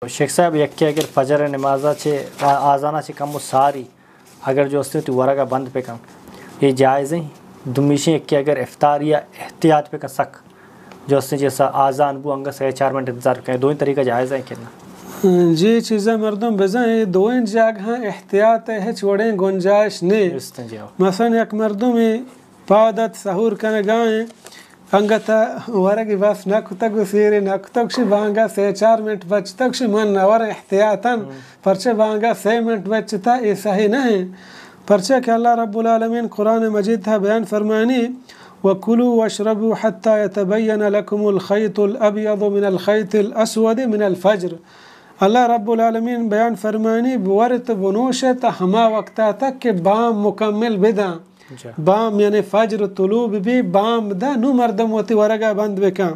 शेख साहब यक्के अगर फजर नमाजा चे आजाना चे कम सारी अगर जो उससे तो वरगा बंद पे कम ये जायज़ है दुमिशे यक्के अगर इफ्तार या एहतियात पे का सक जो उससे जैसा आज़ान बु अंगा से 4 मिनट इंतज़ार करें दो ही तरीका जायज़ है कितना जी चीज़ें मर्दम बेजाएं दो इन जगह एहतियात है छोड़े गुंजाइश ने मसलन एक मर्दम पादत सहूर कने गाएं अंगता वरगी बस नकुतक सीरे नकुतक बांगा से 4 मिनट बचतक मन नवर एहतियातन परचे बांगा 6 मिनट बचता ये सही नहीं परचे के अल्लाह रब्बुल आलमीन कुरान मजीद था बयान फरमानी वकुलू वशरबू हत्ता यतबय्यन लकुमुल खैतुल अबयद मिनल खैतिल अस्वद मिनल फज्र। अल्लाह रब्बुल आलमीन बयान फरमानी वरत बनोश हमा वक्ता तक के बाम मुकम्मल बिदा बाम यानी फज्र तुलूब भी बाम दा नु मर्दम होती वरगा बंद बेका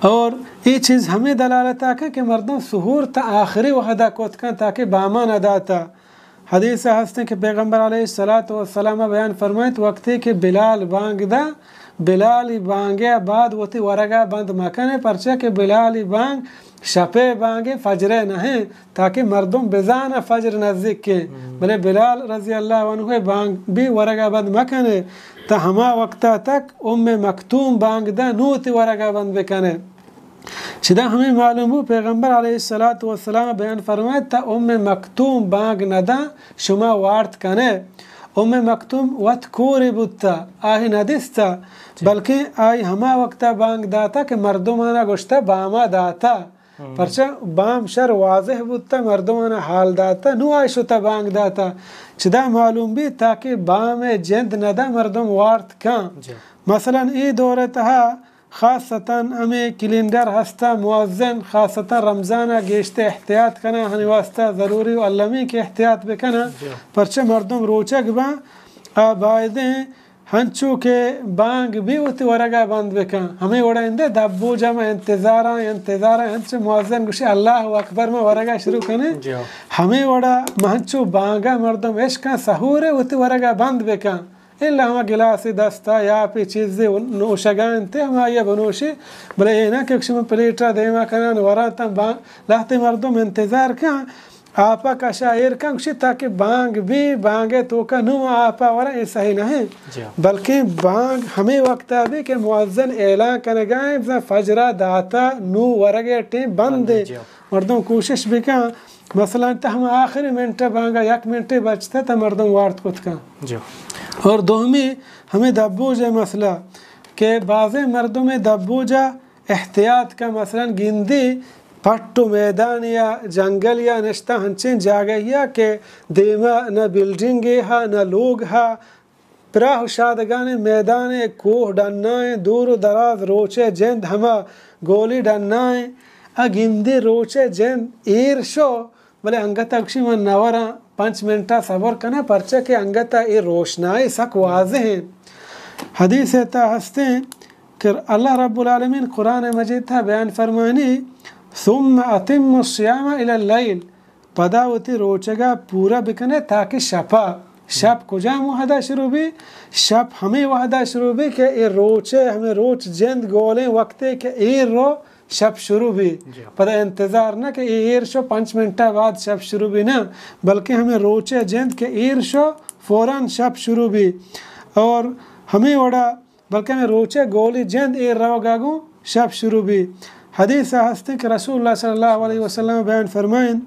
और ये चीज़ हमें दलालत है कि मर्दम सुहूर ता आखिरी वहदा कोतका ताकि बामान अदा था। हदीस हंसते कि पैगम्बर अलैहिस्सलातु वस्सलाम बयान फरमाए वक्त के बिलाल बांग दा बिलाल बांगे बाद वती वरगा बंद मकने परचा के बिलाल बांग शपे बांगे फजरे नहीं ताकि मर्दम बेजान फजर नज़दीक के भले बिलाल रज़ी अल्लाह अन्हु बांग भी वरगा बंद मकने तो हमा वक्ता तक उम्मे मखतूम बांग दा नूती वरगा बंद बेकने सीधा हमें मालूम हो पैगम्बर अलैहिस्सलातु वस्सलाम बयान फरमाए ता उम्मे मखतूम बांग नदा शुमा वार्त कने उम्मे मखतूम वत कोरे बुत्ता आही नदिस्ता बल्कि आई हमा वक्ता बांग दाता के मर्दमाना गोश्ता बामा दाता परचा बाम शर वाज़ेह बुत्ता मर्दमाना हाल दाता नु आयशुता बांग दाता चिदा मालूम भी ताकि बाम जिंद नदा मर्दम वार्त का मसलन ई दौरे तहा खासतन हमें कैलेंडर हस्ता मुअज्जिन खासतन रमज़ाना गेश्ते एहतियात कना हनी वास्ता ज़रूरी अल्लमी के एहतियात बेकना परचे मर्दम रोचक बा आबादे हंचू के बांग भी उत वरगा बंद बेका हमें ओड़ा इंदे दब्बू जमा इंतज़ारा हंच मुअज्जिन गुशी अल्लाह अकबर में वरगा शुरू कने हमें ओड़ा महंचू बांगा मर्दम इश्का सहूरे उत वरगा बंद बेका इल्ला हम गिलासी दस्ता या पे चीज़ें नोशगान थे हम आया बनोशी भले ये ना कि क्षमा प्लेटा देवा करना वरा तम बांग लाते मर्दों इंतज़ार क्या आपा का शायर का कुछ ताकि बांग भी बांगे तो का नु आपा वरा ऐसा ही नहीं बल्कि बांग हमें वक्त आवे के मुअज्जिन ऐलान करेगा फजरा दाता नु वरगे टे बंद मर्दों कोशिश भी का मसलन तो हम आखिरी मिनट बांगा 1 मिनट बचता तो मर्दों वार्त कुछ का और दोमी हमें दब्बूजा मसला के बाज़े मर्दों में दब्बूजा एहतियात का मसलन गिंदी पट्टू मैदान या जंगल या नश्ता हंचें जागहिया के देवा न बिल्डिंग हा न लोग हा प्राह शादगाने मैदान कोह डन्नाए दूर दराज रोचे जेंद हमा गोली डन्नाए गिंदी रोचे जेंद ईर्शो बोले अंगता अक्षी मन नवरा 5 मिनटा सबर कना परचा के अंगता ये रोशनाई सक वाज़े हैं हदीस ता हस्ते कि अल्लाह रब्बुल आलमीन कुरान मजीद था बयान फरमानी सुम्मा अतिम्मु सियामा इला लैल पदावती रोचगा पूरा बिकने ताकि शप कुजा मुहदा शुरू भी शप हमें वहदा शुरू भी के ये रोचे हमें रोच जेंद गोले वक्ते के ये रो शब शुरू भी पता इंतज़ार ना कि ईर शो 5 मिनट बाद शब शुरू भी ना बल्कि हमें रोचे जेंद के ईर शो फ़ौरन शब शुरू भी और हमें वड़ा बल्कि हमें रोचे गोली जेंद ईर रहो गागू शब शुरू भी हदीस हस्ते कि रसूलुल्लाह सल्लल्लाहु अलैहि वसल्लम बयान फरमाइन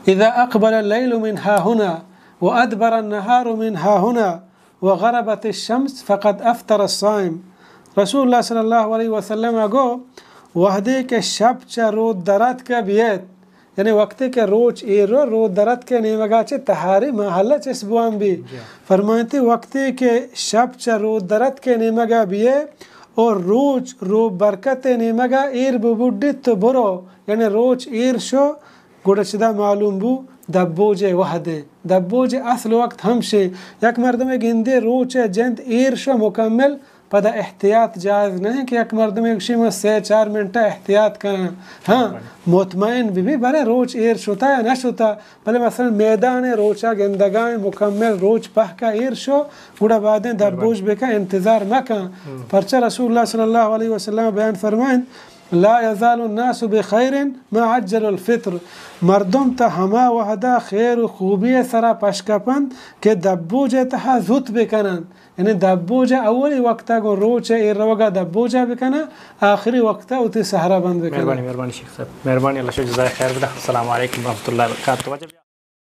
इज़ा अक़बल अल-लैलु मिन हाहुना व अदबर अन-नहारु मिन हाहुना व ग़रबत अश-शम्स फ़क़द अफ़तर अस-साइम। रसूलुल्लाह सल्लल्लाहु अलैहि वसल्लम गो वहदे के शब चा रो दरत का बियत यानी वक्त के रोज ए रो दरत के नेमगाचे तहारी महल्ला चस्बुआम भी फरमाते वक्त के शब चा रो दरत के नेमगा बिये और रोज रो बरकत नेमगा ईर बुबुड्डी तो बुरो यानी रोज ईर शो गुड़चदा मालूम बू दब्बोजे वहदे दब्बोजे असल वक्त हमशे यक मर्द में गिंदे रोज जंत ईर शो मुकम्मल पदा एहतियात जायज़ नहीं कि एक मर्द में में से 4 मिनट एहतियात करना हाँ मुतमईन भी भले रोज ईर शुता या न शुता भले मसलन मैदान रोचा गंदगाएं मुकम्मल रोज पह का ईर शो गुड़ा बादें दब्बूज बेका इंतज़ार मका परचा रसूलुल्लाह सल्लल्लाहु अलैहि वसल्लम बयान फरमाइन لا يزال الناس بخير ما عجل الفطر. مردم تا هما وحدا خیر و خوبی سرا پشکپند که دبوجه تا زود بکنند. یعنی دبوجه اولی وقتا گو روچه ایر روگا دبوجه بکنه آخری وقتا اوتی سحرا بند بکنه. مهربانی شیخ صاحب، مهربانی. الله شکر، جزای خیر بده. السلام علیکم و رحمت الله و برکاته.